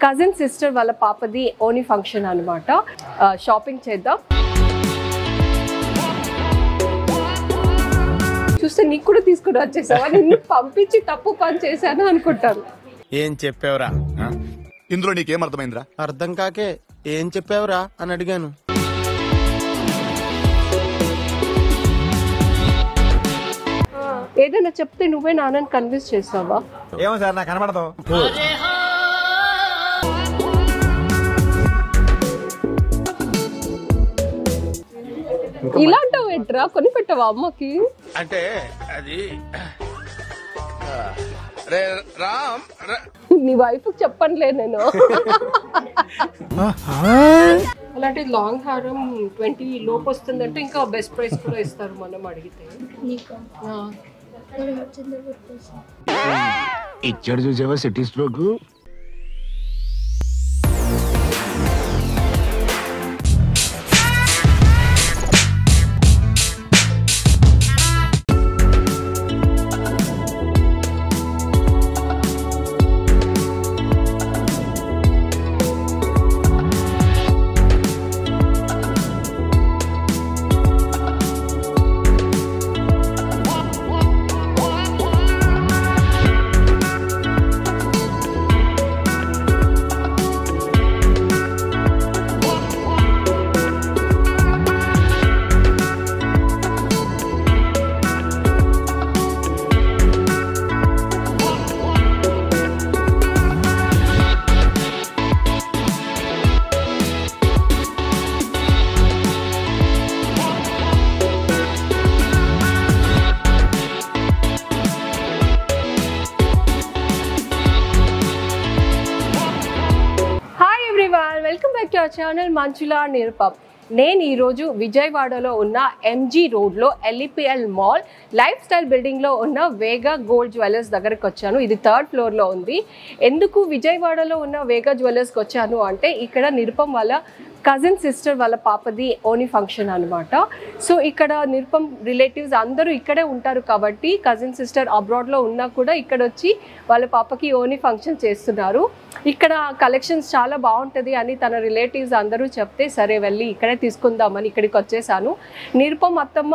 Cousin sister వాళ్ళ పాపది ఓని ఫంక్షన్ అనమాట. షాపింగ్ చేద్దాం. చూస్తే నీకు కూడా తీసుకుని వచ్చేసావా? నిన్ను పంపించి తప్పు పని చేశాను అనుకుంటాను. ఏం చెప్పావురా? ఇందులో నీకేం అర్థమైందిరా? అర్థం కాకే ఏం చెప్పావురా అని అడిగాను. ఏదైనా చెప్తే నువ్వే నాన్నని కన్విన్స్ చేస్తావా? ఏమో సార్ నాకు కనబడదు. ఇలాంటివి ఏంట్రా కొని పెట్టవా అమ్మకి? అంటే అది రామ్ నీ వైఫ్ చెప్పనులే నేను. అలాంటి లాంగ్ హారం 20 లోపు వస్తుందంటే ఇంకా బెస్ట్ ప్రైస్ కూడా ఇస్తారు మనం అడిగితే. ఇచ్చాడు చూసావా city stroke. Welcome back to our channel మంచులా నిరుపమ్. నేను ఈరోజు విజయవాడలో ఉన్న ఎంజీ రోడ్లో ఎల్ఈపిఎల్ మాల్ లైఫ్ స్టైల్ బిల్డింగ్లో ఉన్న వేగా గోల్డ్ జ్యువెలర్స్ దగ్గరకు వచ్చాను. ఇది 3rd ఫ్లోర్లో ఉంది. ఎందుకు విజయవాడలో ఉన్న వేగా జ్యువెలర్స్కి వచ్చాను అంటే ఇక్కడ నిరుపమ్ వాళ్ళ కజిన్ సిస్టర్ వాళ్ళ పాపది ఓని ఫంక్షన్ అనమాట. సో ఇక్కడ నిరుపమ్ రిలేటివ్స్ అందరూ ఇక్కడే ఉంటారు కాబట్టి కజిన్ సిస్టర్ అబ్రాడ్లో ఉన్నా కూడా ఇక్కడ వచ్చి వాళ్ళ పాపకి ఓని ఫంక్షన్ చేస్తున్నారు. ఇక్కడ కలెక్షన్స్ చాలా బాగుంటుంది అని తన రిలేటివ్స్ అందరూ చెప్తే సరే వెళ్ళి ఇక్కడే తీసుకుందామని ఇక్కడికి వచ్చేసాను. నిరుపమ్ అత్తమ్మ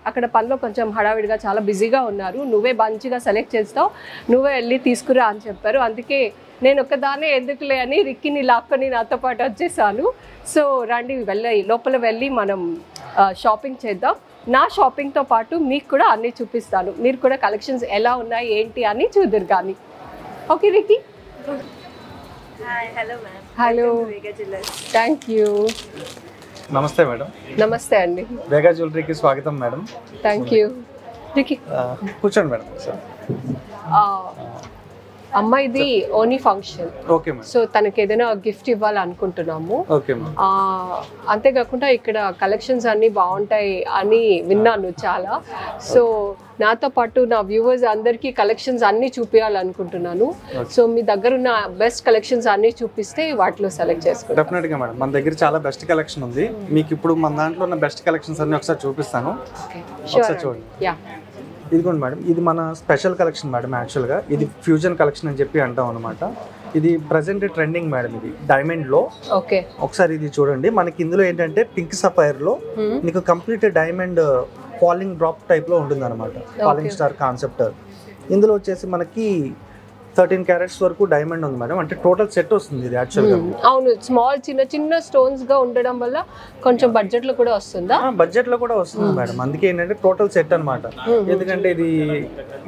అక్కడ పనిలో కొంచెం హడావిడిగా చాలా బిజీగా ఉన్నారు. నువ్వే మంచిగా సెలెక్ట్ చేస్తావు, నువ్వే వెళ్ళి తీసుకురా అని చెప్పారు. అందుకే నేను ఒక్కదానే ఎందుకులే అని రిక్కిని లాక్కొని నాతో పాటు వచ్చేసాను. సో రండి లోపల వెళ్ళి మనం షాపింగ్ చేద్దాం. నా షాపింగ్తో పాటు మీకు కూడా అన్నీ చూపిస్తాను. మీరు కూడా కలెక్షన్స్ ఎలా ఉన్నాయి ఏంటి అని చూద్దరు కానీ. Okay Ricky. Hello, thank you. నమస్తే మేడం. నమస్తే అండి. వేగా జ్యువెలరీకి స్వాగతం మేడం. Thank you. రిక్కీ కూర్చోండి మేడం. అమ్మాయిది ఓనీ ఫంక్షన్. Okay madam. సో తనకి ఏదైనా గిఫ్ట్ ఇవ్వాలనుకుంటున్నాము. Okay madam. అంతేకాకుండా ఇక్కడ కలెక్షన్స్ అన్నీ బాగుంటాయి అని విన్నాను చాలా. సో నాతో పాటు నా వ్యూవర్స్ అందరికీ కలెక్షన్స్ అన్నీ చూపించాలనుకుంటున్నాను. సో మీ దగ్గర ఉన్న బెస్ట్ కలెక్షన్స్ అన్నీ చూపిస్తే వాటిలో సెలెక్ట్ చేసుకుంటాను. డెఫినెట్గా మేడం, మన దగ్గర చాలా బెస్ట్ కలెక్షన్ ఉంది. మీకు ఇప్పుడు మన దాంట్లో ఉన్న బెస్ట్ కలెక్షన్స్ అన్ని ఒకసారి చూపిస్తాను. ఒకసారి చూడండి. ఇదిగోండి మేడం, ఇది మన స్పెషల్ కలెక్షన్ మేడం. యాక్చువల్గా ఇది ఫ్యూజన్ కలెక్షన్ అని చెప్పి అంటాం అనమాట. ఇది ప్రజెంట్ ట్రెండింగ్ మేడం. ఇది డైమండ్ లో. ఓకే, ఒకసారి ఇది చూడండి. మనకి ఇందులో ఏంటంటే పింక్ సఫైర్ లో మీకు complete diamond falling drop type లో ఉంటుంది అనమాట. Falling star concept. ఇందులో వచ్చేసి మనకి 13 క్యారెట్స్ వరకు డైమండ్ ఉంది మేడం. అంటే టోటల్ సెట్ వస్తుంది ఇది యాక్చువల్గా. అవును, స్మాల్ చిన్న చిన్న స్టోన్స్ గా ఉండడం వల్ల కొంచెం బడ్జెట్ లో కూడా వస్తుందా? బడ్జెట్ లో కూడా వస్తుంది మేడం. అందుకే ఏంటంటే టోటల్ సెట్ అనమాట. ఎందుకంటే ఇది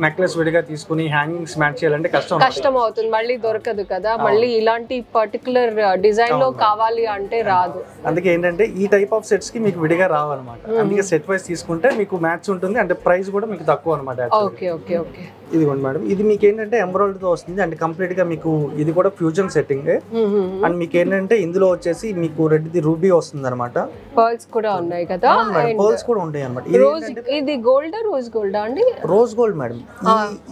నెక్లెస్ విడిగా తీసుకుని హ్యాంగింగ్స్ మ్యాచ్ చేయాలంటే కష్టం అవుతుంది, మళ్ళీ దొరకదు కదా. మళ్ళీ ఇలాంటి పర్టికులర్ డిజైన్ లో కావాలి అంటే రాదు. అందుకే ఏంటంటే ఈ టైప్ ఆఫ్ సెట్స్ కి మీకు విడిగా రావన్నమాట. అందుకే సెట్ వైస్ తీసుకుంటే మీకు మ్యాచ్ ఉంటుంది. అంటే ప్రైస్ కూడా మీకు తక్కువ అనమాట. Okay okay okay. ఇదిగోండి మేడం, ఇది మీకు ఏంటంటే ఎంబ్రాయిడరీ తో వస్తుంది. అంటే కంప్లీట్ గా మీకు ఇది కూడా ఫ్యూజన్ సెట్టింగ్. అండ్ మీకు ఏంటంటే ఇందులో వచ్చేసి మీకు రెడ్ రూబీ వస్తుంది అనమాట. పర్ల్స్ కూడా ఉన్నాయి కదా. పర్ల్స్ కూడా ఉంటాయి అనమాట. ఇది గోల్డ్ రోజ్ గోల్డ్ అండి? Rose gold madam.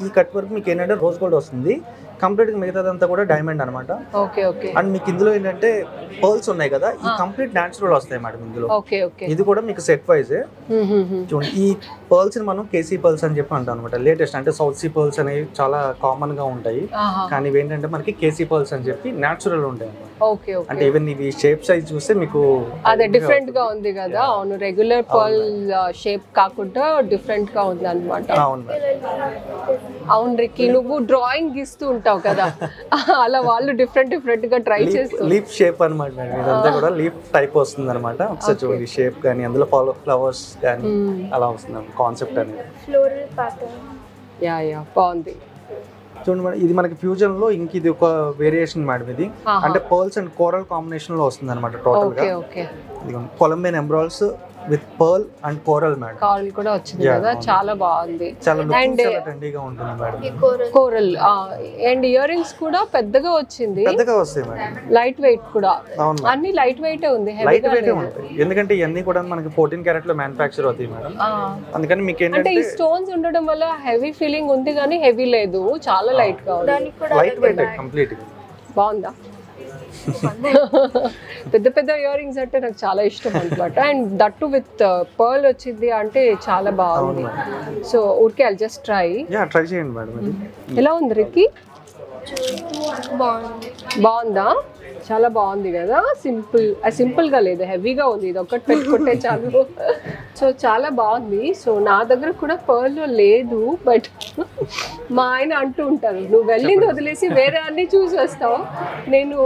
ఈ కట్ వరకు మీకు ఏంటంటే రోజ్ గోల్డ్ వస్తుంది. కంప్లీట్ మిగతాదంతా కూడా డైమండ్ అనమాట. Okay okay. అండ్ మీకు ఇందులో ఏంటంటే పర్ల్స్ ఉన్నాయి కదా, ఈ కంప్లీట్ న్యాచురల్ వస్తాయి మేడం ఇందులో. Okay okay. ఇది కూడా మీకు సెట్ వైజ్ చూడండి. ఈ పర్ల్స్ ని మనం కేసీ పర్ల్స్ అని చెప్పి అంటాం అనమాట. లేటెస్ట్ అంటే సౌత్ సీ పర్ల్స్ అనేవి చాలా కామన్ గా ఉంటాయి, కానీ ఇవి ఏంటంటే మనకి కేసీ పర్ల్స్ అని చెప్పి న్యాచురల్ ఉంటాయి అనమాట. Okay okay. అంటే ఈవెన్ ఇవి షేప్ సైజ్ చూస్తే మీకు అదే డిఫరెంట్ గా ఉంది కదా. అవును, రెగ్యులర్ పర్ల్ షేప్ కాకుండా డిఫరెంట్ గా ఉంది అనమాట. అవును. అవును రిక్కీ, నువ్వు డ్రాయింగ్ గీస్తూ ఉంటావు కదా, అలా వాళ్ళు డిఫరెంట్ గా ట్రై చేస్తారు. లీఫ్ షేప్ అనమాట మేడం, ఇదంతా కూడా లీఫ్ టైప్ వస్తుంది అనమాట. ఒకసారి చూడండి షేప్ కానీ అందులో ఫ్లవర్స్ కానీ అలా వస్తుంది కాన్సెప్ట్ అనేది. Floral pattern. యా బాగుంది. చూడండి మేడం, ఇది మనకి ఫ్యూజన్ లో ఇంక ఇది ఒక వేరియేషన్ మేడం. ఇది అంటే పర్ల్స్ అండ్ కోరల్ కాంబినేషన్ లో వస్తుంది అనమాట టోటల్ గా. Colombian emeralds with pearl and coral madam. Coral కూడా వచ్చింది కదా, చాలా బాగుంది. అండ్ ట్రెండీగా ఉంటుంది madam. Coral and earrings కూడా పెద్దగా వచ్చింది, పెద్దగా వస్తాయి మేడం. లైట్ వెయిట్ కూడా. అన్ని లైట్ వెయిట్ ఉంది, లైట్ వెయిట్ ఉంటాయి. ఎందుకంటే ఇవన్నీ కూడా మనకి 14 క్యారెట్ లో మ్యానుఫ్యాక్చర్ అవుతాయి మేడం. అందుకని మీకు ఏంటంటే ఈ స్టోన్స్ ఉండడం వల్ల హెవీ ఫీలింగ్ ఉంది కానీ హెవీ లేదు, చాలా లైట్ గా ఉంది. లైట్ వెయిట్ కంప్లీట్ బాగుందా? పెద్ద పెద్ద ఇయర్ రింగ్స్ అంటే నాకు చాలా ఇష్టం అనమాట. అండ్ దట్టు విత్ పర్ల్ వచ్చింది అంటే చాలా బాగుంది. సో ఊరికే ఐల్ జస్ట్ ట్రై చేయండి మేడం. ఎలా ఉంది రిక్కీ? బాగుంది. బాగుందా? చాలా బాగుంది కదా. సింపుల్ గా లేదు, హెవీగా ఉంది. ఇది ఒక్కటి పెట్టుకుంటే చాలు. సో చాలా బాగుంది. సో నా దగ్గర కూడా పర్ల్ లేదు, బట్ మా ఆయన అంటూ ఉంటారు, నువ్వు వెళ్ళింది వదిలేసి వేరే అన్ని చూసి వస్తావు. నేను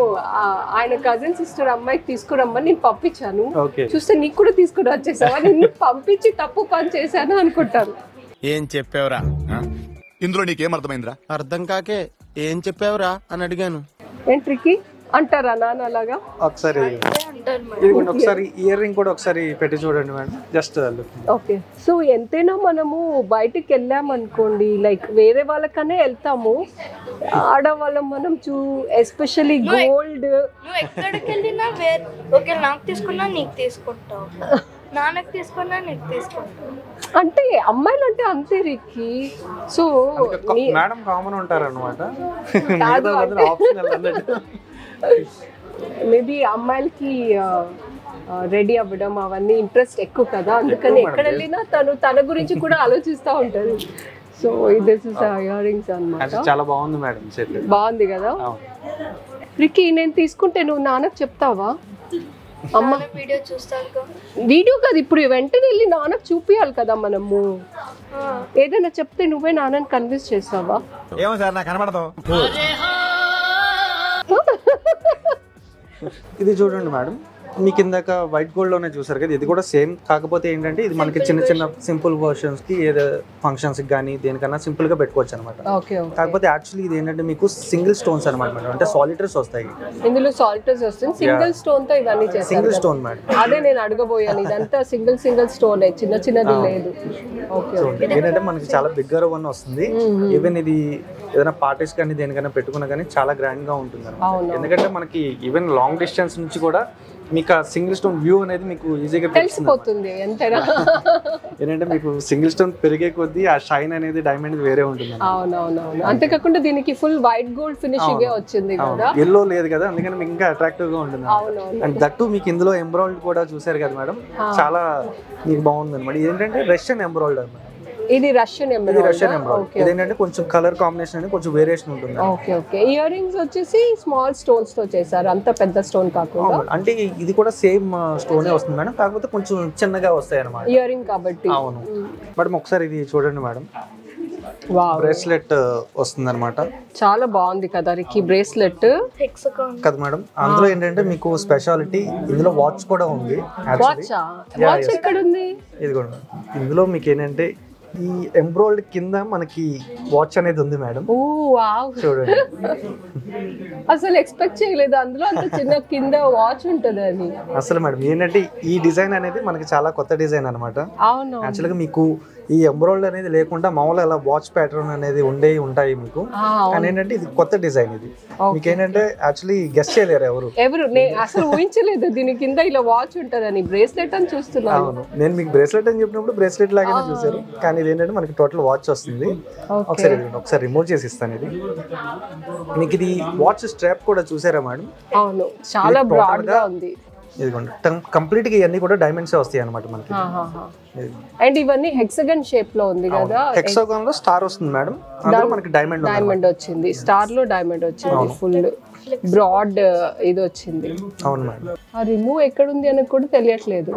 ఆయన కజిన్ సిస్టర్ అమ్మాయికి తీసుకురమ్మని నేను పంపించాను, చూస్తే నీకు కూడా తీసుకుని వచ్చేసావా, నిన్ను పంపించి తప్పు పని చేశాను అనుకుంటారు. ఏం చెప్పావురా? ఇందులో నీకేం అర్థమైందిరా? అర్థం కాకే ఏం చెప్పావురా అని అడిగాను. ఏంట్రికి అంటారా నాన్న అలాగా? ఒకసారి ఇదిగోండి, ఒకసారి ఇయర్ రింగ్ కూడా ఒకసారి పెట్టి చూడండి మేడం. Just okay. సో ఎంతైనా మనము బయటికి వెళ్ళామనుకోండి, లైక్ వేరే వాళ్ళకనే వెళ్తాము, ఆడవాళ్ళం మనం ఎస్పెషల్లీ గోల్డ్. నువ్వు ఎక్కడికి వెళ్ళినా ఓకే నాకు తీసుకున్నా నీకు తీసుకుంటావు, నాన్నకు తీసుకున్నా నీకు తీసుకుంటావు. అంటే అమ్మాయిలు అంటే అంతే రిక్కీ. సో మేడం కామన్ ఉంటారు అనమాట. మేబీ అమ్మాయిలకి రెడీ అవ్వడం అవన్నీ ఇంట్రెస్ట్ ఎక్కువ కదా, అందుకని ఎక్కడ వెళ్ళినా తన గురించి కూడా ఆలోచిస్తూ ఉంటారు. So this is ear rings అన్నమాట. చాలా బాగుంది మేడం, సెట్ బాగుంది కదా. రిక్కీ నేను తీసుకుంటే నువ్వు నాన్నకు చెప్తావా? అమ్మ వీడియో చూస్తాను. వీడియో కాదు, ఇప్పుడు వెంటనే వెళ్ళి నాన్నకు చూపించాలి కదా మనము. ఏదైనా చెప్తే నువ్వే నాన్నని కన్విన్స్ చేస్తావా? ఏమో సార్ నాకు కనబడదు. ఇది చూడండి మేడం, మీకు ఇందాక వైట్ గోల్డ్ లోనే చూసారు కదా, ఇది కూడా సేమ్. కాకపోతే ఏంటంటే ఇది మనకి చిన్న చిన్న సింపుల్ వర్షన్స్ కి ఏదో ఫంక్షన్స్ కి కానీ దేనికన్నా సింపుల్ గా పెట్టుకోవచ్చు అనమాట. కాకపోతే యాక్చువల్లీ ఇది ఏంటంటే మీకు సింగిల్ స్టోన్స్ అనమాట మేడం, అంటే సాలిటర్స్ వస్తాయి ఇందులో. సాలిటర్స్ వస్తుంది, సింగిల్ స్టోన్ తో ఇవన్నీ చేస్తారు. సింగిల్ స్టోన్ మేడం, అదే నేను అడగబోయాను. ఇదంతా సింగిల్ స్టోన్, చిన్నది లేదు. ఏంటంటే మనకి చాలా బిగ్గర్ వన్ వస్తుంది. ఈవెన్ ఇది ఏదైనా పార్టీస్ కానీ దేనికైనా పెట్టుకున్నా కానీ చాలా గ్రాండ్ గా ఉంటుంది అనమాట. ఎందుకంటే మనకి ఈవెన్ లాంగ్ డిస్టెన్స్ నుంచి కూడా మీకు ఆ సింగిల్ స్టోన్ వ్యూ అనేది మీకు ఈజీగా తెలిసిపోతుంది. ఏంటంటే మీకు సింగిల్ స్టోన్ పెరిగే కొద్దీ ఆ షైన్ అనేది డైమండ్ వేరే ఉంటుంది. అవునవునవును. అంతేకాకుండా దీనికి ఫుల్ వైట్ గోల్డ్ ఫినిషింగ్ వచ్చింది కదా, ఎల్లో లేదు కదా, అందుకని మీకు ఇంకా అట్రాక్టివ్ గా ఉంటుంది. అండ్ దట్టు మీకు ఇందులో ఎంబ్రాయిడ్ కూడా చూసారు కదా మేడం, చాలా మీకు బాగుంది అనమాట. ఏంటంటే రష్యన్ ఎంబ్రాయిడ్ అనమాట. ఇది రష్యన్ ఎంబ్రాయిడ్. ఇదేంటంటే కొంచెం కలర్ కాంబినేషన్ అనేది కొంచెం వేరియేషన్ ఉంటుంది. Okay okay. ఇయర్ రింగ్స్ వచ్చేసి స్మాల్ స్టోన్స్ తో చేశారు, అంత పెద్ద స్టోన్ కాకుండా. అంటే ఇది కూడా సేమ్ స్టోనే వస్తుంది మేడం, కాకపోతే కొంచెం చిన్నగా వస్తాయి అన్నమాట ఇయర్ రింగ్ కాబట్టి. అవును మేడం. ఒకసారి ఇది చూడండి మేడం, బ్రేస్లెట్ వస్తుంది అనమాట. చాలా బాగుంది కదా రిక్కీ బ్రేస్లెట్ కదా మేడం. అందులో ఏంటంటే మీకు స్పెషాలిటీ ఇందులో వాచ్ కూడా ఉంది. వాచ్ ఎక్కడ ఉంది? ఇది కూడా ఇందులో మీకు ఏంటంటే ఈ ఎంబ్రాయిడ్ కింద మనకి వాచ్ అనేది ఉంది మేడం. చూడండి, అసలు ఎక్స్పెక్ట్ చేయలేదు అందులో అంత చిన్న కింద వాచ్ ఉంటది అని. అసలు మేడం ఏంటంటే ఈ డిజైన్ అనేది మనకి చాలా కొత్త డిజైన్ అనమాట. అవును, యాక్చువల్గా మీకు ఈ ఎంబ్రాయిడరీ అనేది లేకుండా మామూలుగా అలా వాచ్ ప్యాటర్న్ అనేది ఉంటాయి మీకు. కానీ ఏంటంటే ఇది కొత్త డిజైన్. ఇది మీకు ఏంటంటే యాక్చువల్లీ గెస్ట్ చేయలేరు ఎవరు అసలు ఊహించలేదు దీని కింద ఇలా వాచ్ ఉంటదని. బ్రేస్లెట్ అని చూస్తున్నాను. అవును, నేను మీకు బ్రేస్లెట్ అని చెప్పినప్పుడు బ్రేస్లెట్ లాగానే చూసారు, కానీ ఇది ఏంటంటే మనకి టోటల్ వాచ్ వస్తుంది. ఒకసారి రిమూవ్ చేసి ఇస్తాను. ఇది మీకు ఇది వాచ్ స్ట్రాప్ కూడా చూసారా మేడం? అవును, చాలా బ్రాడ్ గా ఉంది. ఇదిగోండి కంప్లీట్ గా ఇవన్నీ కూడా డైమండ్స్ వస్తాయి అన్నమాట మనకి. అండ్ ఇవన్నీ హెక్సాగన్ షేప్ లో ఉంది కదా. హెక్సాగన్ లో స్టార్ వస్తుంది మేడం, అందులో మనకి డైమండ్ వచ్చింది. స్టార్ లో డైమండ్ వచ్చింది. ఫుల్ బ్రాడ్ ఇది వచ్చింది. అవును మేడం. ఆ రిమూవ్ ఎక్కడ ఉంది అని కూడా తెలియట్లేదు.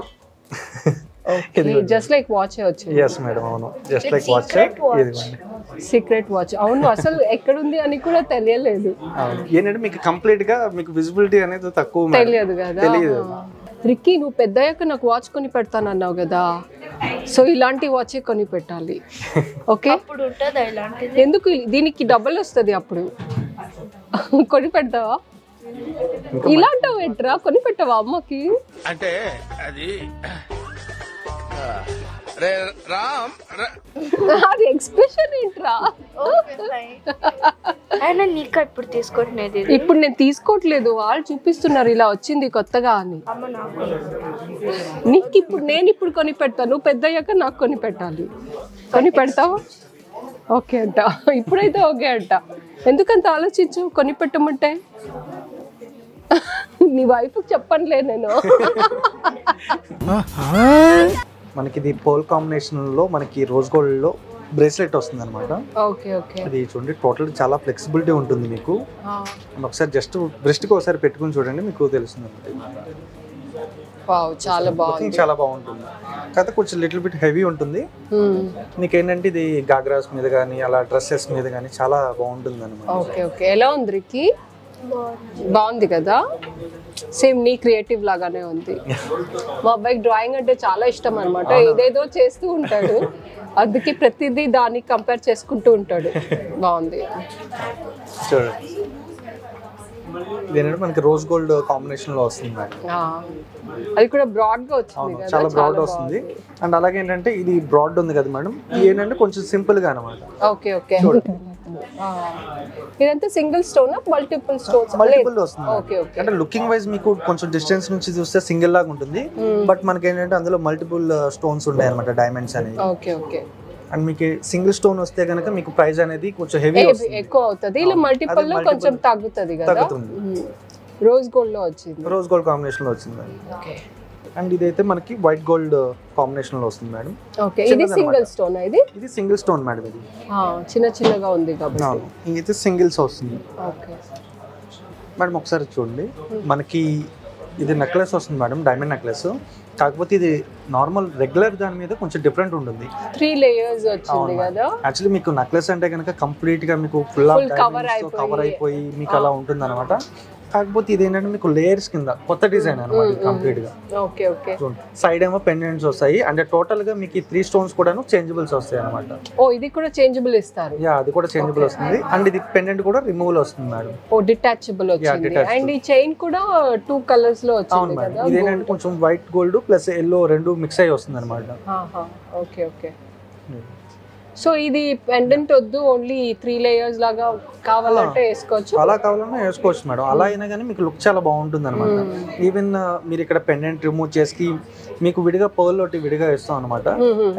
జస్ట్ లైక్ వాచ్ వచ్చింది. yes మేడం, అవును, జస్ట్ లైక్ వాచ్. ఇదిగోండి సీక్రెట్ వాచ్. అవును, అసలు ఎక్కడ ఉంది అని కూడా తెలియలేదు. ఏంటంటే మీకు కంప్లీట్ గా మీకు విజిబిలిటీ అనేది తక్కువ తెలియదు కదా. రిక్కీ, నువ్వు పెద్దయ్యాక నాకు వాచ్ కొని పెడతానన్నావు కదా, సో ఇలాంటి వాచే కొని పెట్టాలి. ఓకే, ఎందుకు దీనికి డబుల్ వస్తుంది అప్పుడు. కొని పెడతావా? ఇలాంటివి ఏంట్రా, కొని పెట్టవా అమ్మకి? అంటే అది అది ఎక్స్ప్రెషన్ ఏంట్రా? నీకు ఇప్పుడు తీసుకుంటున్నది. ఇప్పుడు నేను తీసుకోవట్లేదు, వాళ్ళు చూపిస్తున్నారు ఇలా వచ్చింది కొత్తగా అని. నీకు ఇప్పుడు నేను ఇప్పుడు కొని పెడతాను, పెద్ద అయ్యాక నాకు కొని పెట్టాలి. కొని పెడతావా? ఓకే అంట, ఇప్పుడైతే ఓకే అంట. ఎందుకంత ఆలోచించు కొని పెట్టమంటే? నీ వైఫ్ చెప్పనులే నేను. మనకి ఇది పోల్ కాంబినేషన్ లో మనకి రోజ్ గోల్డ్ లో బ్రేస్లెట్ వస్తుంది అనమాట. Okay okay. అది చూడండి టోటల్ చాలా ఫ్లెక్సిబిలిటీ ఉంటుంది మీకు. ఒకసారి జస్ట్ బ్రెస్ట్ కి ఒకసారి పెట్టుకుని చూడండి, మీకు తెలుస్తుంది. చాలా బాగుంది, చాలా బాగుంటుంది. కాకపోతే కొంచెం లిటిల్ బిట్ హెవీ ఉంటుంది. మీకు ఏంటంటే ఇది గాగ్రాస్ మీద కానీ అలా డ్రెస్సెస్ మీద కానీ చాలా బాగుంటుంది అనమాట. Okay okay. ఎలా ఉంది రిక్కీ? బాగుంది కదా, సేమ్ నీ క్రియేటివ్ లాగానే ఉంది. మా అబ్బాయికి డ్రాయింగ్ అంటే చాలా ఇష్టం అనమాట. ఏదేదో చేస్తూ ఉంటాడు, అందుకే ప్రతిదీ దానికి కంపేర్ చేసుకుంటూ ఉంటాడు. బాగుంది. చూడండి, ఇదేంటంటే మనకి రోజ్ గోల్డ్ కాంబినేషన్ లో వస్తుంది. అది కూడా బ్రాడ్ గా వచ్చింది కదా, చాలా బ్రాడ్ వస్తుంది. అండ్ అలాగే ఏంటంటే ఇది బ్రాడ్ ఉంది కదా మేడం, ఇది ఏంటంటే కొంచెం సింపుల్ గా అనమాట. Okay okay. ఇదంతా single stone multiple stones? Multiple వస్తుంది. Okay okay. అంటే లుకింగ్ వైజ్ మీకు కొంచెం డిస్టెన్స్ నుంచి చూస్తే సింగిల్ లాగా ఉంటుంది, బట్ మనకి ఏంటంటే అందులో మల్టిపుల్ స్టోన్స్ ఉంటాయి అనమాట, డైమండ్స్ అనేవి. Okay okay. అండ్ మీకు సింగిల్ స్టోన్ వస్తే కనుక మీకు ప్రైస్ అనేది కొంచెం హెవీ ఎక్కువ అవుతుంది, ఇలా మల్టిపుల్ లో కొంచెం తగ్గుతుంది కదా. రోజ్ గోల్డ్ లో వచ్చింది, రోజ్ గోల్డ్ కాంబినేషన్ లో వచ్చింది. ఓకే. అండ్ ఇదైతే మనకి వైట్ గోల్డ్ కాంబినేషన్ లో వస్తుంది మేడం. ఓకే. ఇది సింగిల్ స్టోన్? ఇది సింగిల్ స్టోన్ మేడం. ఇది చిన్న చిన్నగా ఉంది కాబట్టి ఇది సింగిల్స్ వస్తుంది. ఓకే మేడం ఒకసారి చూడండి, మనకి ఇది నెక్లెస్ వస్తుంది మేడం, డైమండ్ నెక్లెస్. కాకపోతే ఇది నార్మల్ రెగ్యులర్ దాని మీద కొంచెం డిఫరెంట్ ఉంటుంది. 3 లేయర్స్ వచ్చింది కదా. యాక్చువల్లీ మీకు నెక్లెస్ అంటే కనుక కంప్లీట్ గా మీకు ఫుల్ కవర్ అయిపోయి మీకు అలా ఉంటుంది అనమాట. కాకపోతే ఇది ఏంటంటే మీకు లేయర్స్ కింద కొత్త డిజైన్ అనమాట కంప్లీట్ గా. Okay okay. సైడ్ ఏమో పెండెంట్స్ వస్తాయి, అంటే టోటల్ గా మీకు 3 స్టోన్స్ కూడా చేంజబుల్స్ వస్తాయి అనమాట. ఓ, ఇది కూడా చేంజబుల్ ఇస్తారు? యా, అది కూడా చేంజబుల్ వస్తుంది. అండ్ ఇది పెండెంట్ కూడా రిమూవల్ వస్తుంది మేడం. ఓ, డిటాచబుల్ వచ్చింది. అండ్ ఈ చైన్ కూడా 2 కలర్స్ లో వచ్చింది కదా. ఇది ఏంటంటే కొంచెం వైట్ గోల్డ్ ప్లస్ ఎల్లో రెండు మిక్స్ అయ్యి వస్తుంది అనమాట. Okay okay. సో ఇది పెండెంట్ వద్దు, ఓన్లీ 3 లేయర్స్ లాగా కావాలంటే వేసుకోవచ్చు? అలా కావాలన్నా వేసుకోవచ్చు మేడం. అలా అయినా కానీ మీకు లుక్ చాలా బాగుంటుంది అనమాట. ఈవెన్ మీరు ఇక్కడ పెండెంట్ రిమూవ్ చేసి మీకు విడిగా పర్ల్ ఒకటి విడిగా వేస్తాం అనమాట.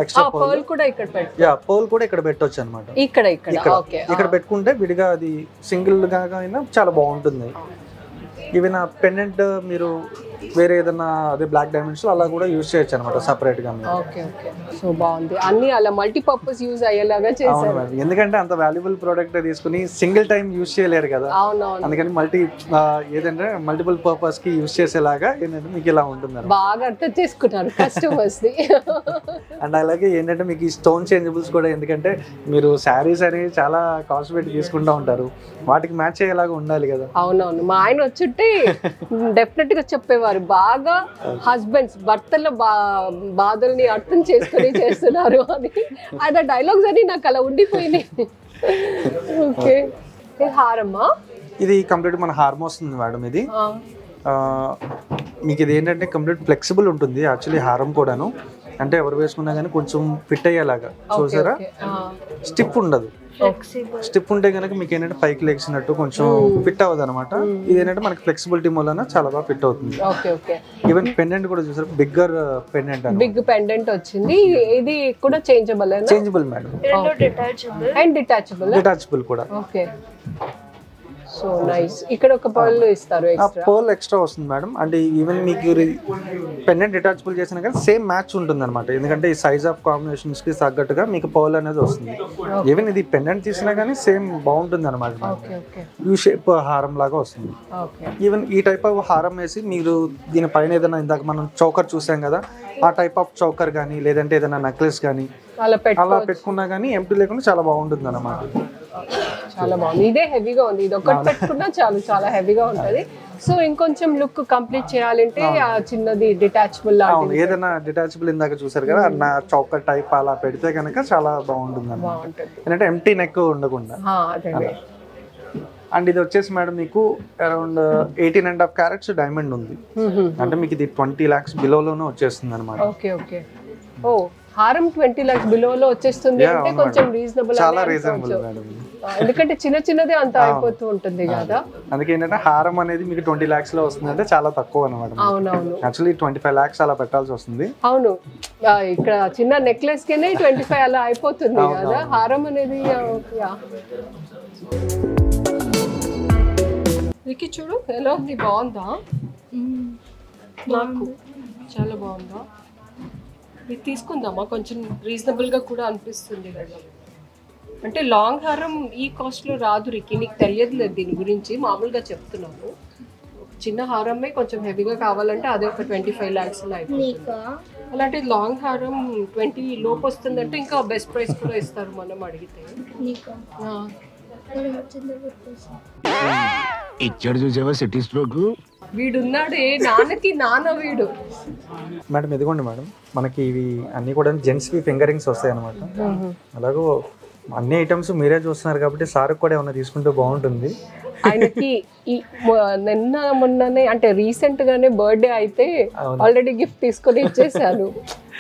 ఎక్స్ట్రా పర్ల్ కూడా ఇక్కడ పెట్టు. యా, పర్ల్ కూడా ఇక్కడ పెట్టొచ్చు అనమాట. ఇక్కడ పెట్టుకుంటే విడిగా అది సింగిల్ గా అయినా చాలా బాగుంటుంది. ఈవెన్ ఆ పెండెంట్ మీరు వేరే ఏదైనా అదే బ్లాక్ డైమండ్స్ అలా కూడా యూజ్ చేయొచ్చు అనమాట సెపరేట్ గా. Okay okay. సో బాగుంది, అన్ని అలా మల్టీపర్పస్ యూజ్ అయ్యేలాగా చేశారు. ఎందుకంటే అంత వాల్యుబుల్ ప్రోడక్ట్ తీసుకుని సింగిల్ టైం యూజ్ చేయలేరు కదా, అందుకని ఏదంటే మల్టిపుల్ పర్పస్ కి యూజ్ చేసేలాగా ఏంటంటే మీకు ఇలా ఉంటుంది. బాగా అర్థం చేసుకున్నారు కస్టమర్స్ ని. అండ్ అలాగే ఏంటంటే మీకు ఈ స్టోన్ చేంజబుల్స్ కూడా, ఎందుకంటే మీరు శారీస్ అనేవి చాలా కాస్ట్ పెట్టి తీసుకుంటూ ఉంటారు, వాటికి మ్యాచ్ అయ్యేలాగా ఉండాలి కదా. అవునవును, మా ఆయన వచ్చుంటే డెఫినెట్ గా చెప్పేవారు, బాగా హస్బెండ్స్ భర్తల బాధల్ని అర్థం చేసుకుని చేస్తున్నారు అని. అదే డైలాగ్స్ అని నాకు అలా ఉండిపోయినాయి. ఓకే. హారమ్మా? ఇది కంప్లీట్ మన హారం వస్తుంది మేడం. ఇది మీకు ఇది ఏంటంటే కంప్లీట్ ఫ్లెక్సిబుల్ ఉంటుంది యాక్చువల్లీ హారం కూడాను. అంటే ఎవరు వేసుకున్నా కానీ కొంచెం ఫిట్ అయ్యేలాగా చూసారా, స్టిప్ ఉండదు. స్టిప్ ఉంటే కనుక మీకు ఏంటంటే పైకి లెగ్సినట్టు కొంచెం ఫిట్ అవ్వదు అనమాట. ఇది ఏంటంటే మనకి ఫ్లెక్సిబిలిటీ మూలన చాలా బాగా ఫిట్ అవుతుంది. ఈవెన్ పెండెంట్ కూడా చూసారు, బిగ్గర్ పెండెంట్, బిగ్ పెండెంట్ వచ్చింది. ఇది కూడా చేంజబుల్ మేడం, అండ్ డిటాచబుల్ కూడా. Okay, so nice. ఇక్కడ ఒక పర్ల్ ఇస్తారు, పర్ల్ ఎక్స్ట్రా వస్తుంది మేడం. అంటే ఈవెన్ మీకు పెండెంట్ డిటాచబుల్ చేసినా కానీ సేమ్ మ్యాచ్ ఉంటుంది అనమాట. ఎందుకంటే ఈ సైజ్ ఆఫ్ కాంబినేషన్స్ కి తగ్గట్టుగా మీకు పర్ల్ అనేది వస్తుంది. ఈవెన్ ఇది పెండెంట్ తీసినా కానీ సేమ్ బాగుంటుంది అనమాట. యూ షేప్ హారం లాగా వస్తుంది. ఈవెన్ ఈ టైప్ ఆఫ్ హారం వేసి మీరు దీనిపైన ఏదైనా, ఇందాక మనం చౌకర్ చూసాం కదా, ఆ టైప్ ఆఫ్ చౌకర్ కానీ లేదంటే ఏదైనా నెక్లెస్ కానీ అలా పెట్టుకున్నా కానీ ఎంటీ లేకుండా చాలా బాగుంటుంది అన్నమాట. చాలా బాగుంది. ఇదే హెవీగా ఉంది, ఇది ఒకటి పెట్టుకున్నా చాలు, చాలా హెవీగా ఉంటది. సో ఇంకొంచెం లుక్ కంప్లీట్ చేయాలంటే ఆ చిన్నది డిటాచబుల్ లాంటిది, ఏదైనా డిటాచబుల్ ఇందాక చూసారు కదా, నా చౌకర్ టైప్ అలా పెడితే కనుక చాలా బాగుంటుంది అన్నమాట. ఎందుకంటే ఎంటీ నెక్ ఉండకుండా. అండ్ ఇది వచ్చేసి మేడం మీకు అరౌండ్ 18.5 క్యారెట్స్ డైమండ్ ఉంది. అంటే మీకు ఇది 20 lakhs బిలోలోనే వచ్చేస్తుంది అనమాట. Okay okay. ఓ, హారం 20 lakhs బిలోలో వచ్చేస్తుంది అంటే కొంచెం రీజనబుల్, చాలా రీజనబుల్ మేడం. ఎందుకంటే చిన్న చిన్నదే అంత అయిపోతూ ఉంటుంది కదా. అందుకే ఏంటంటే హారం అనేది మీకు 20 lakhs లో వస్తుంది అంటే చాలా తక్కువ అనమాట. అవునవును, యాక్చువల్లీ 25 lakhs అలా పెట్టాల్సి వస్తుంది. అవును, ఇక్కడ చిన్న నెక్లెస్ కే 25 అలా అయిపోతుంది కదా, హారం అనేది. వికి చూడు ఎలా ఉంది, బాగుందా? నాకు చాలా బాగుందా? ఇది తీసుకుందామా? కొంచెం రీజనబుల్గా కూడా అనిపిస్తుంది కదా. అంటే లాంగ్ హారం ఈ కాస్ట్లో రాదు రికి, నీకు తెలియదులేదు దీని గురించి, మామూలుగా చెప్తున్నాను. చిన్న హారమే కొంచెం హెవీగా కావాలంటే అదే ఒక 25 lakhs అయిపోతుంది. అలాంటి లాంగ్ హారం 20 లోపు వస్తుందంటే ఇంకా బెస్ట్ ప్రైస్ కూడా ఇస్తారు మనం అడిగితే. ఇచ్చాడు చూసావా సిటీ స్ట్రోక్. వీడున్నాడే నాన్నకి నాన్న వీడు. మేడం ఇదిగోండి మేడం, మనకి ఇవి అన్ని కూడా జెంట్స్ వి ఫింగరింగ్స్ వస్తాయి అనమాట. అలాగో అన్ని ఐటమ్స్ మీరే చూస్తున్నారు కాబట్టి సార్ కూడా ఏమైనా తీసుకుంటే బాగుంటుంది. ఆయనకి ఈ నిన్న మొన్ననే అంటే రీసెంట్ గానే బర్త్డే అయితే ఆల్రెడీ గిఫ్ట్ తీసుకొని ఇచ్చేసాను.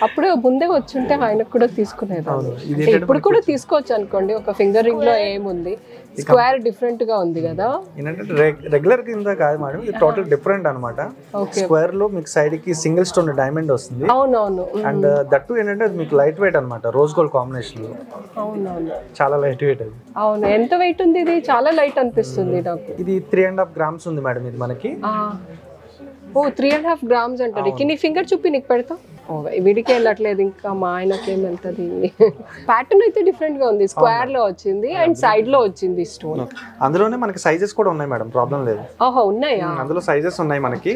అప్పుడు ముందే వచ్చుంటే ఆయనకు కూడా తీసుకునేదాన్ని. ఇప్పుడు కూడా తీసుకోవచ్చు అనుకోండి. ఒక ఫింగర్ రింగ్ లో ఏముంది, స్క్వేర్ డిఫరెంట్ గా ఉంది కదా. ఏంటంటే రెగ్యులర్ కింద కాదు మేడం, ఇది టోటల్ డిఫరెంట్ అనమాట. స్క్వేర్ లో మీకు సైడ్ కి సింగిల్ స్టోన్ డైమండ్ వస్తుంది. అవునవును. అండ్ దట్టు ఏంటంటే అది మీకు లైట్ వెయిట్ అనమాట, రోజ్ గోల్డ్ కాంబినేషన్ లో. అవునవును, చాలా లైట్ వెయిట్ అది. అవును, ఎంత వెయిట్ ఉంది ఇది? చాలా లైట్ అనిపిస్తుంది నాకు. ఇది 3.5 grams ఉంది మేడం ఇది మనకి. ఓ 3.5 grams అంటారు. నీ ఫింగర్ చూపి నీకు పెడతా. వీడికి వెళ్ళట్లేదు ఇంకా, మా ఆయనకి ఏం వెళ్తుంది. ప్యాటర్న్ అయితే డిఫరెంట్ గా ఉంది, స్క్వేర్ లో వచ్చింది అండ్ సైడ్ లో వచ్చింది స్టోన్. అందులోనే మనకి సైజెస్ కూడా ఉన్నాయి మేడం, ప్రాబ్లం లేదు. ఓహో ఉన్నాయా? అందులో సైజెస్ ఉన్నాయి మనకి,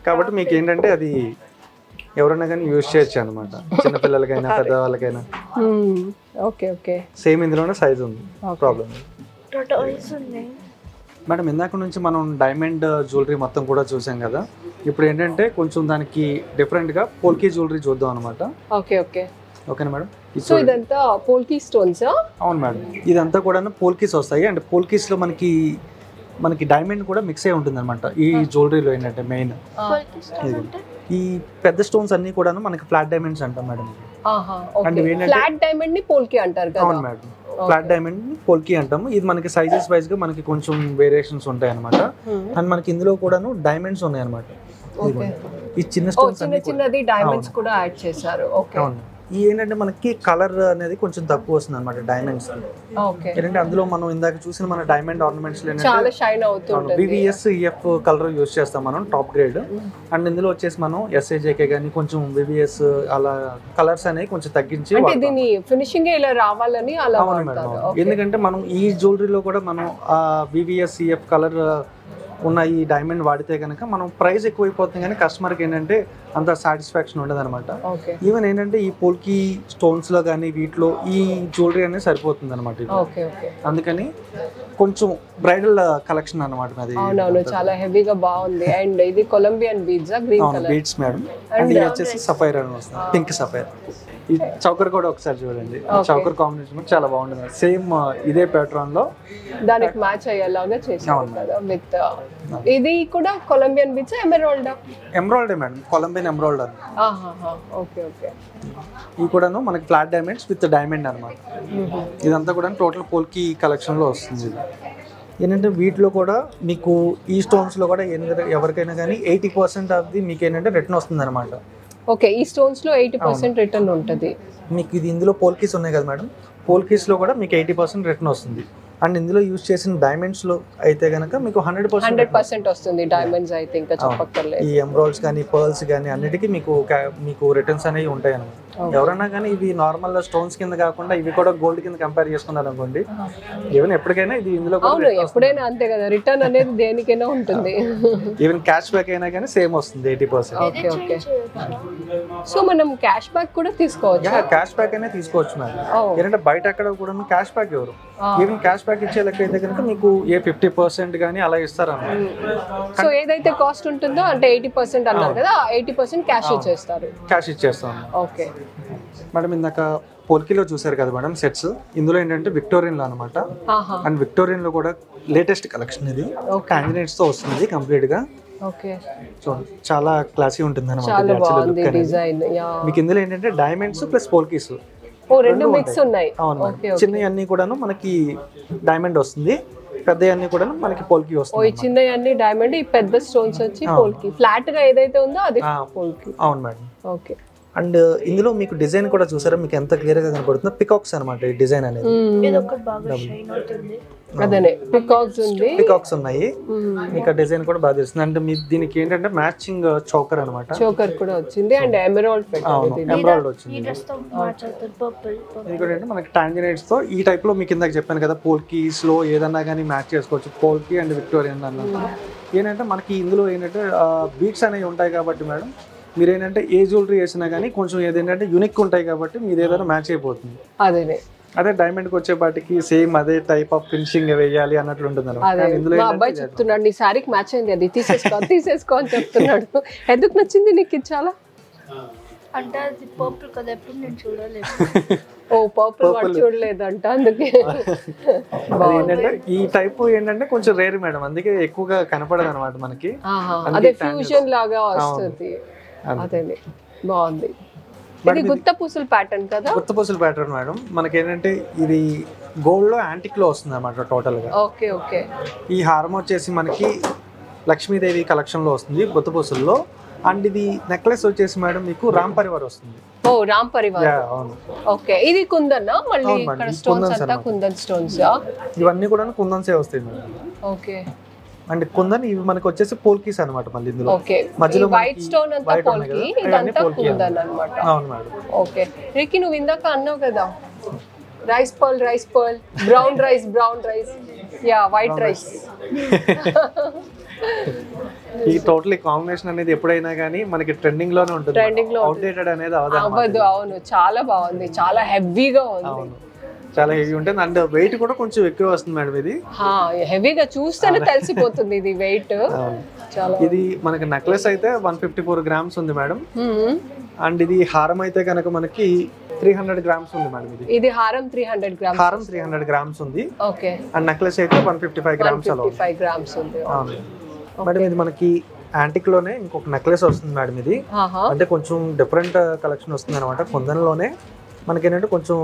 కాబట్టి మీకు ఏంటంటే అది ఎవరైనా కానీ యూజ్ చేయొచ్చు అనమాట, చిన్నపిల్లలకైనా పెద్దవాళ్ళకైనా. ఓకే ఓకే, సేమ్ ఇందులోనే సైజ్ ఉంది, ప్రాబ్లం లేదు. మేడం ఇందాక నుంచి మనం డైమండ్ జ్యువెలరీ మొత్తం కూడా చూసాం కదా, ఇప్పుడు ఏంటంటే కొంచెం దానికి డిఫరెంట్గా పోల్కీ జ్యువెలరీ చూద్దాం అనమాట. ఓకే ఓకే, ఓకేనా మేడం? సో ఇదంతా పోల్కీ స్టోన్స్? అవును మేడం, ఇదంతా కూడా పోల్కీస్ వస్తాయి. అండ్ పోల్కీస్లో మనకి డైమండ్ కూడా మిక్స్ అయి ఉంటుంది అనమాట ఈ జ్యువెలరీలో. ఏంటంటే మెయిన్ ఈ పెద్ద స్టోన్స్ అన్ని కూడా మనకి ఫ్లాట్ డైమండ్స్ అంటాం మేడం. ఫ్లాట్ డైమండ్ ని పోల్కీ అంటారు కదా. అవును మేడం, ఫ్లాట్ డైమండ్ పోల్కీ అంటాము. ఇది మనకి సైజెస్ వైజ్ గా మనకి కొంచెం వేరియేషన్స్ ఉంటాయి అనమాట. అండ్ మనకి ఇందులో కూడాను డైమండ్స్ ఉన్నాయి అనమాట. ఈ చిన్న స్టోన్స్ చిన్నది డైమండ్స్ కూడా యాడ్ చేశారు. ఓకే, ఈ ఏంటంటే మనకి కలర్ అనేది కొంచెం తక్కువ వస్తుంది అనమాట డైమండ్స్. ఏంటంటే అందులో మనం ఇందాక చూసిన మన డైమండ్ ఆర్నమెంట్స్ చాలా షైన్ అవుతుంది. VVS EF కలర్ యూజ్ చేస్తాం మనం, టాప్ గ్రేడ్. అండ్ ఇందులో వచ్చేసి మనం SAJK కానీ కొంచెం VVS అలా కలర్స్ అనేవి కొంచెం తగ్గించి, దీని ఫినిషింగ్ ఇలా రావాలని అలా వాడతారు. ఎందుకంటే మనం ఈ జ్యువెలరీలో కూడా మనం VVS EF కలర్ ఉన్న ఈ డైమండ్ వాడితే కనుక మనం ప్రైస్ ఎక్కువైపోతుంది, కానీ కస్టమర్కి ఏంటంటే అంత సాటిస్ఫాక్షన్ ఉండదు అనమాట. ఈవెన్ ఏంటంటే ఈ పోల్కీ స్టోన్స్ లో కానీ వీటిలో ఈ జ్యువెలరీ అనేది సరిపోతుంది అనమాట. అందుకని కొంచెం బ్రైడల్ కలెక్షన్ అనమాట అది. అవునవును, చాలా హెవీగా బాగుంది. అండ్ ఇది Colombian beads, green colour beads madam. And ఇది వచ్చేసి సఫైర్ అని వస్తుంది, పింక్ సఫైర్. ఈ చౌకర్ కూడా ఒకసారి చూడండి, చౌకర్ కాంబినేషన్ చాలా బాగుంటుంది. సేమ్ ఇదే ప్యాటర్న్ లో దానికి మ్యాచ్ అయ్యేలాగా చేసాం కదా విత్ ఇది కూడా కొలంబియన్ బీచ్ emerald emerald madam, Colombian emerald అని. Okay okay. ఈ కూడాను మనకి ఫ్లాట్ డైమండ్స్ విత్ డైమండ్ అనమాట. ఇదంతా కూడా టోటల్ పోల్కి కలెక్షన్ లో వస్తుంది. ఏంటంటే వీటిలో కూడా మీకు ఈ స్టోన్స్ లో కూడా ఎవరికైనా కానీ 80% ఆఫ్ ది మీకు ఏంటంటే రిటర్న్ వస్తుంది అనమాట. ఓకే, ఈ స్టోన్స్ లో 80% రిటర్న్ ఉంటుంది మీకు. ఇది ఇందులో పోల్కీస్ ఉన్నాయి కదా మేడం, పోల్కీస్ లో కూడా మీకు 80% రిటర్న్ వస్తుంది. అండ్ ఇందులో యూజ్ చేసిన డైమండ్స్ లో అయితే కనుక మీకు 100% వస్తుంది. డైమండ్స్ అయితే ఇంకా చెప్పక్కర్లేదు. ఈ ఎమరాల్డ్స్ కానీ పర్ల్స్ కానీ అన్నిటికీ మీకు రిటర్న్స్ అనేవి ఉంటాయి అన్నమాట. ఎవరైనా కానీ ఇవి నార్మల్ స్టోన్స్ కింద కాకుండా ఇవి కూడా గోల్డ్ కింద కంపేర్ చేసుకున్నారు అనుకోండి, ఈవెన్ ఎప్పటికైనా ఇది ఇందులో ఎప్పుడైనా అంతే కదా, రిటర్న్ అనేది దేనికైనా ఉంటుంది. ఈవెన్ క్యాష్ బ్యాక్ అయినా కానీ సేమ్ వస్తుంది 80%. Okay okay. సో మనం క్యాష్ బ్యాక్ కూడా తీసుకోవచ్చు. క్యాష్ బ్యాక్ అయినా తీసుకోవచ్చు మేడం. ఏంటంటే బయట ఎక్కడ కూడా క్యాష్ బ్యాక్ ఎవరు, ఈవెన్ క్యాష్ బ్యాక్ ఇచ్చే లెక్క అయితే కనుక మీకు 50% కానీ అలా ఇస్తారు అన్నమాట. సో ఏదైతే కాస్ట్ ఉంటుందో అంటే 80% అన్నారు కదా, 80% క్యాష్ ఇచ్చేస్తారు. క్యాష్ ఇచ్చేస్తాం. ఓకే మేడం ఇందాక పోల్కీలో చూసారు కదా మేడం సెట్స్, ఇందులో ఏంటంటే విక్టోరియన్ లో అనమాట. అండ్ విక్టోరియన్ లో కూడా లేటెస్ట్ కలెక్షన్ ఇది, కాండినేట్స్ తో వస్తుంది కంప్లీట్ గా. ఓకే, చూడండి చాలా క్లాసీ ఉంటుంది చాలా బాగుంది డిజైన్. మీకు ఇందులో ఏంటంటే డైమండ్స్ ప్లస్ పోల్కీస్ రెండు మిక్స్ ఉన్నాయి. అవును, చిన్నవి అన్ని కూడాను మనకి డైమండ్ వస్తుంది, పెద్ద అన్ని కూడా మనకి పోల్కి వస్తుంది. ఈ చిన్న అన్ని డైమండ్, ఈ పెద్ద స్టోన్స్ వచ్చి పోల్కి. ఫ్లాట్ గా ఏదైతే ఉందో అది పోల్కి. అవును మేడం. ఓకే. అండ్ ఇందులో మీకు డిజైన్ కూడా చూసారా, మీకు ఎంత క్లియర్ గా కనపడుతుందో, పికాక్స్ అనమాట ఈ డిజైన్ అనేది. అదనే పికాక్స్ ఉంది, పికాక్స్ ఉన్నాయి. మీకు ఆ డిజైన్ కూడా బాగా తెలుస్తుంది. అంటే మీ దీనికి ఏంటంటే మ్యాచింగ్ చోకర్ అనమాట. చోకర్ కూడా వచ్చింది అండ్ ఎమరాల్డ్ పెట్టారు. ఎమరాల్డ్ వచ్చింది. ఇది కూడా మనకి టాంజనైట్స్ తో ఈ టైప్ లో మీకు ఇందాక చెప్పాను కదా, పోల్కీస్ లో ఏదన్నా కానీ మ్యాచ్ చేసుకోవచ్చు. పోల్కీ అండ్ విక్టోరియన్ అన్నమాట. ఏంటంటే మనకి ఇందులో ఏంటంటే బీట్స్ అనేవి ఉంటాయి కాబట్టి మేడం, మీరు ఏంటంటే ఏ జ్యువెలరీ వేసినా కానీ కొంచెం ఏదేంటంటే యూనిక్ ఉంటాయి కాబట్టి మీరు ఏదైనా మ్యాచ్ అయిపోతుంది. అదే డైమండ్ కి వచ్చేపాటికి సేమ్ అదే టైప్ ఆఫ్ ఫినిషింగ్ వేయాలి అన్నట్లు ఉంటుంది. మా అబ్బాయి చెప్తున్నాడు నీ సారీకి మ్యాచ్ అయింది, అది తీసేసుకో అని చెప్తున్నాడు. ఎందుకు నచ్చింది నీకు ఇది చాలా? అంటే అది పర్పుల్ కదా, ఎప్పుడు నేను చూడలేదు. ఓ పర్పుల్ చూడలేదంట, అందుకే. ఏంటంటే ఈ టైప్ ఏంటంటే కొంచెం రేర్ మేడం, అందుకే ఎక్కువగా కనపడదు అనమాట మనకి. అదే ఫ్యూజన్ లాగా వస్తుంది. అదే బాగుంది. ఇది గుత్త పూసల ప్యాటర్న్ కదా? గుత్త పూసల ప్యాటర్న్ మేడం. మనకి ఏంటంటే ఇది గోల్డ్ లో యాంటిక్ లో వస్తుంది అనమాట టోటల్ గా. Okay okay. ఈ హారం వచ్చేసి మనకి లక్ష్మీదేవి కలెక్షన్ లో వస్తుంది గుత్త పూసల్లో. అండ్ ఇది నెక్లెస్ వచ్చేసి మేడం మీకు రామ్ పరివార్ వస్తుంది. ఓ రామ్ పరివార్. అవును. ఓకే, ఇది కుందన్ మళ్ళీ ఇక్కడ స్టోన్స్ అంతా కుందన్ స్టోన్స్. ఇవన్నీ కూడా కుందన్సే వస్తాయి మేడం. ఓకే. అండ్ కుందన్ ఇవి మనకి వచ్చేసి పోల్కీస్ అన్నమాట. మళ్ళీ ఇందులో మధ్యలో వైట్ స్టోన్ అంతా పోల్కీ, ఇదంతా కుందన్ అన్నమాట. అవును మేడం. ఓకే. రికీ నువ్వు ఇందాక అన్నావు కదా rice pearl, brown rice, yeah white rice. ఈ టోటల్ కాంబినేషన్ అనేది ఎప్పుడైనా కానీ మనకి ట్రెండింగ్ లోనే ఉంటుంది. అవుట్డేటెడ్ అనేది అవ్వదు. అవును, చాలా బాగుంది, చాలా హెవీగా ఉంది. చాలా హెవీ ఉంటుంది అండ్ వెయిట్ కూడా కొంచెం ఎక్కువ వస్తుంది మేడం. ఇది హెవీగా చూస్తేనే తెలిసిపోతుంది ఇది వెయిట్. ఇది మనకి నెక్లెస్ అయితే 154 గ్రామ్స్ ఉంది మేడం. అండ్ ఇది హారం అయితే కనుక మనకి 300 గ్రామ్స్ ఉంది మేడం. ఇది హారం 300 గ్రామ్స్ ఉంది. ఓకే. అండ్ నెక్లెస్ అయితే 155 గ్రామ్స్ ఉంది. మేడం ఇది మనకి యాంటిక్ లోనే ఇంకొక నెక్లెస్ వస్తుంది మేడం. ఇది అంటే కొంచెం డిఫరెంట్ కలెక్షన్ వస్తుంది అనమాట. కుందన్లోనే మనకి ఏంటంటే కొంచెం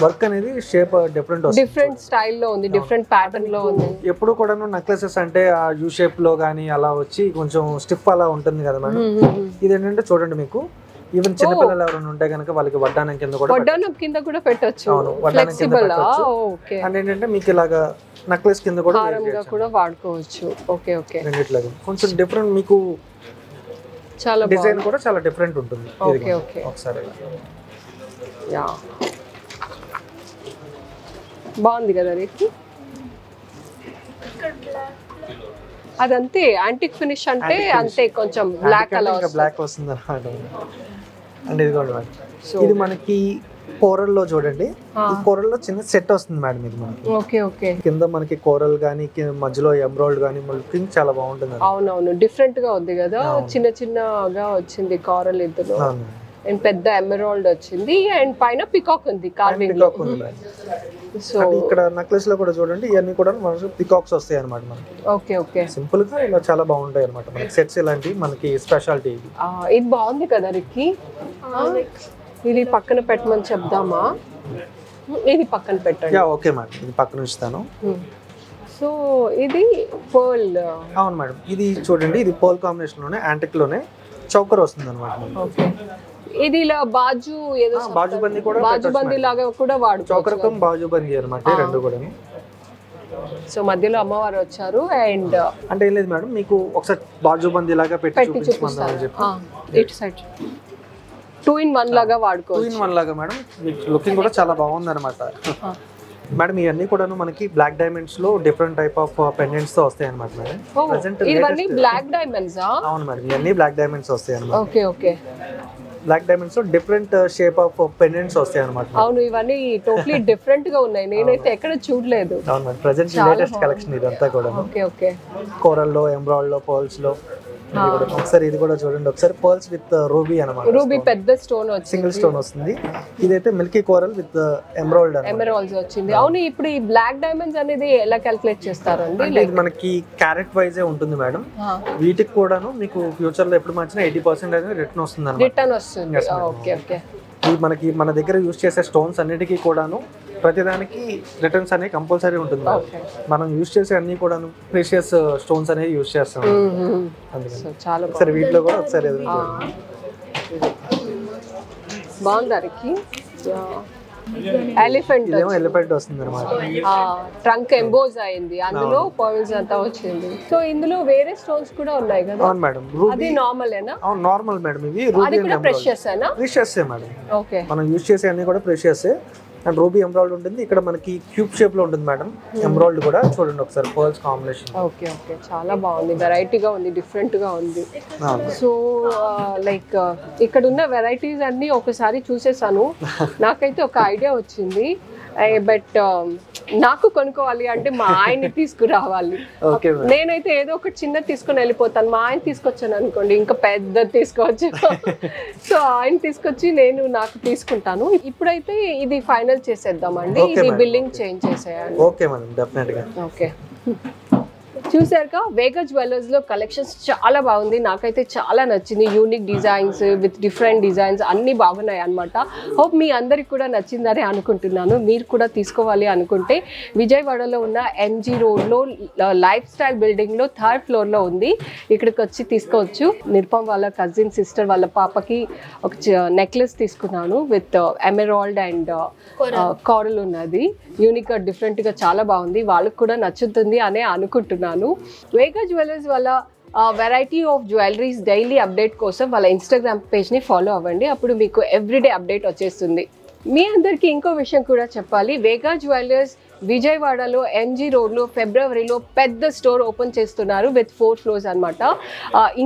వర్క్ అనేది షేప్ డిఫరెంట్ స్టైల్లో ఉంది, డిఫరెంట్ ప్యాటర్న్ లో ఉంది. ఎప్పుడు కూడా నెక్లెసెస్ అంటే ఆ యూ షేప్ లో గానీ అలా వచ్చి కొంచెం స్టిఫ్ అలా ఉంటుంది కదా మేడం. ఇది ఏంటంటే చూడండి మీకు ఈవెన్ చిన్నపిల్లలు ఎవరైనా ఉంటే కనుక వాళ్ళకి వడ్డానం కింద కూడా పెట్టొచ్చు. అండ్ ఏంటంటే మీకు ఇలాగా నెక్లెస్ కింద కూడా వాడుకోవచ్చు. Okay okay. రెండిట్లాగా కొంచెం డిఫరెంట్ మీకు చాలా డిజైన్ కూడా చాలా డిఫరెంట్ ఉంటుంది. Okay okay. ఒకసారి యా బాగుంది కదా రేకి. అదంతే యాంటిక్ ఫినిష్ అంటే అంతే, కొంచెం బ్లాక్ వస్తుంది అన్నమాట. అండ్ ఇది కూడా ఇది మనకి కోరల్ లో చూడండి, ఈ కోరల్ లో చిన్న సెట్ వస్తుంది మేడం. ఇది మనకి ఓకే ఓకే. కింద మనకి కోరల్ గానీ మధ్యలో ఎమరాల్డ్ గానీ లుకింగ్ చాలా బాగుంటుంది. అవునవును, డిఫరెంట్ గా ఉంది కదా, చిన్న చిన్నగా వచ్చింది కోరల్ ఇందులో. అండ్ పెద్ద ఎమరాల్డ్ వచ్చింది అండ్ పైన పికాక్ ఉంది కార్వింగ్. పికాక్ ఉంది మేడం. సో ఇక్కడ నెక్లెస్ లో కూడా చూడండి, ఇవన్నీ కూడా మనకి పికాక్స్ వస్తాయి అనమాట మనకి. Okay okay. సింపుల్ గా ఇలా చాలా బాగుంటాయి అనమాట మనకి సెట్స్. ఇలాంటివి మనకి స్పెషాలిటీ ఇది. ఇది బాగుంది కదా రిక్కి. ఇది పక్కన పెట్టమని చెప్దామా? ఇది పక్కన పెట్టండి. ఓకే మేడం, ఇది పక్కన ఉంచుతాను. సో ఇది పర్ల్. అవును మేడం, ఇది చూడండి, ఇది పర్ల్ కాంబినేషన్ లోనే యాంటిక్ లోనే చౌకర్ వస్తుంది అనమాట. ఓకే. ఇది ఇలా బాజు ఏదో బాజుబందీ కూడా బాజుబందీ లాగా కూడా వాడుకోవచ్చు. చౌకర్ కమ్ బాజుబందీ అనమాట రెండు కూడా. సో మధ్యలో అమ్మవారు వచ్చారు అండ్ అంటే ఏం లేదు మేడం, మీకు ఒకసారి బాజుబందీ లాగా పెట్టి చూపిస్తాను చెప్పి. ఇటు సైడ్ 2 in 1 లాగా వాడుకోవచ్చు. 2 in 1 లాగా మేడం. మీకు లుకింగ్ కూడా చాలా బాగుంది అనమాట మేడం. ఇవన్నీ కూడా మనకి బ్లాక్ డైమండ్స్ లో డిఫరెంట్ టైప్ ఆఫ్ పెండెంట్స్ తో వస్తాయి అనమాట మేడం. ప్రెజెంట్ ఇవన్నీ బ్లాక్ డైమండ్స్. అవును మేడం, ఇవన్నీ బ్లాక్ డైమండ్స్ వస్తాయి అనమాట. Okay okay. బ్లాక్ డైమండ్స్ లో డిఫరెంట్ షేప్ ఆఫ్ పెండెంట్స్ వస్తాయి అనమాట. అవును, ఇవన్నీ టోటలీ డిఫరెంట్ గా ఉన్నాయి, నేనైతే ఎక్కడ చూడలేదు. అవును మేడం, ప్రెజెంట్ లేటెస్ట్ కలెక్షన్ ఇదంతా కూడా. Okay okay. కోరల్ లో, ఎమరాల్డ్ లో, పర్ల్స్ లో. ఒకసారి ఇది కూడా చూడండి, ఒకసారి పర్ల్స్ విత్ రూబీ అనమాట. రూబీ పెద్ద స్టోన్ వచ్చింది, సింగిల్ స్టోన్ వస్తుంది. ఇదైతే మిల్కీ కోరల్ విత్ ఎమరాల్డ్ అనమాట. ఎమరాల్డ్స్ వచ్చింది. అవును, ఇప్పుడు ఈ బ్లాక్ డైమండ్స్ అనేది ఎలా క్యాలిక్యులేట్ చేస్తారండి? అంటే ఇది మనకి క్యారెట్ వైజే ఉంటుంది మేడం. వీటికి కూడాను మీకు ఫ్యూచర్ లో ఎప్పుడు మార్చినా 80% అనేది రిటర్న్ వస్తుంది అనమాట. రిటర్న్ వస్తుంది. Okay okay. ఇది మనకి మన దగ్గర యూజ్ చేసే స్టోన్స్ అన్నిటికీ కూడాను ప్రతిదానికి రిటర్న్స్ అనేవి కంపల్సరీ ఉంటుంది. మనం యూజ్ చేసే అన్ని కూడాను ప్రీషియస్ స్టోన్స్ అనేవి యూజ్ చేస్తాం. అందుకని చాలా ఒకసారి వీటిలో కూడా ఒకసారి బాగుంది. ఎలిఫెంట్ ఎలిఫెంట్ వస్తుంది అనమాట. ట్రంక్ ఎంబోజ్ అయింది, అందులో పర్ల్స్ అంతా వచ్చింది. సో ఇందులో వేరే స్టోన్స్ కూడా ఉన్నాయి కదా? అవును మేడం. అది నార్మలేనా? అవును, నార్మల్ మేడం. ఇవి అది కూడా ప్రెషియస్ ఏనా? Precious madam. ఓకే. మనం యూజ్ చేసే అన్ని కూడా ప్రెషియస్. అండ్ రూబీ ఎమరాల్డ్ ఉంటుంది. ఇక్కడ మనకి క్యూబ్ షేప్ లో ఉంటుంది మేడం. ఎమరాల్డ్ కూడా చూడండి ఒకసారి, పర్ల్స్ కాంబినేషన్. Okay okay. చాలా బాగుంది, వెరైటీగా ఉంది, డిఫరెంట్ గా ఉంది. సో లైక్ ఇక్కడ ఉన్న వెరైటీస్ అన్ని ఒకసారి చూసేసాను, నాకైతే ఒక ఐడియా వచ్చింది. బట్ నాకు కొనుక్కోవాలి అంటే మా ఆయన్ని తీసుకురావాలి. నేనైతే ఏదో ఒకటి చిన్నది తీసుకుని వెళ్ళిపోతాను, మా ఆయన తీసుకొచ్చాను అనుకోండి ఇంకా పెద్దది తీసుకోవచ్చు. సో ఆయన తీసుకొచ్చి నేను నాకు తీసుకుంటాను. ఇప్పుడైతే ఇది ఫైనల్ చేసేద్దామండి, ఇది బిల్లింగ్ చేంజ్ చేసేయాలి. ఓకే మేడం, డెఫినెట్ గా. ఓకే. చూసారుగా, వేగా జ్యువెలర్స్ లో కలెక్షన్స్ చాలా బాగుంది, నాకైతే చాలా నచ్చింది. Unique designs with different designs అన్ని బాగున్నాయి అనమాట. హోప్ మీ అందరికి కూడా నచ్చిందని అనుకుంటున్నాను. మీరు కూడా తీసుకోవాలి అనుకుంటే విజయవాడలో ఉన్న ఎంజీ రోడ్లో లైఫ్ స్టైల్ బిల్డింగ్లో 3rd ఫ్లోర్లో ఉంది, ఇక్కడికి వచ్చి తీసుకోవచ్చు. నిరుపం వాళ్ళ కజిన్ సిస్టర్ వాళ్ళ పాపకి ఒక నెక్లెస్ తీసుకున్నాను విత్ ఎమరాల్డ్ అండ్ కోరల్ ఉన్నది. యూనిక్గా డిఫరెంట్గా చాలా బాగుంది, వాళ్ళకి కూడా నచ్చుతుంది అనే అనుకుంటున్నాను. వేగా జ్యువెలర్స్ వాళ్ళ variety of jewelleries daily update కోసం వాళ్ళ ఇన్స్టాగ్రామ్ పేజ్ని ఫాలో అవ్వండి, అప్పుడు మీకు ఎవ్రీడే అప్డేట్ వచ్చేస్తుంది. మీ అందరికీ ఇంకో విషయం కూడా చెప్పాలి, వేగా జ్యువెలర్స్ విజయవాడలో ఎంజీ రోడ్లో ఫిబ్రవరిలో పెద్ద స్టోర్ ఓపెన్ చేస్తున్నారు విత్ 4 floors అనమాట.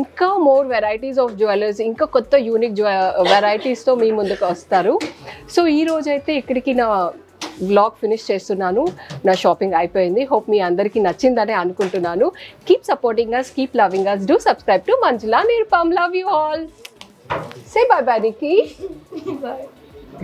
ఇంకా మోర్ వెరైటీస్ ఆఫ్ జ్యువెలర్స్, ఇంకా కొత్త యూనిక్ వెరైటీస్తో మీ ముందుకు వస్తారు. సో ఈ రోజైతే ఇక్కడికి నా వ్లాగ్ ఫినిష్ చేస్తున్నాను, నా షాపింగ్ అయిపోయింది. హోప్ మీ అందరికీ నచ్చిందని అనుకుంటున్నాను. Keep supporting us, keep loving us, do subscribe to Manjula Nirupam. Love you all. Say bye bye, Nikki. Bye.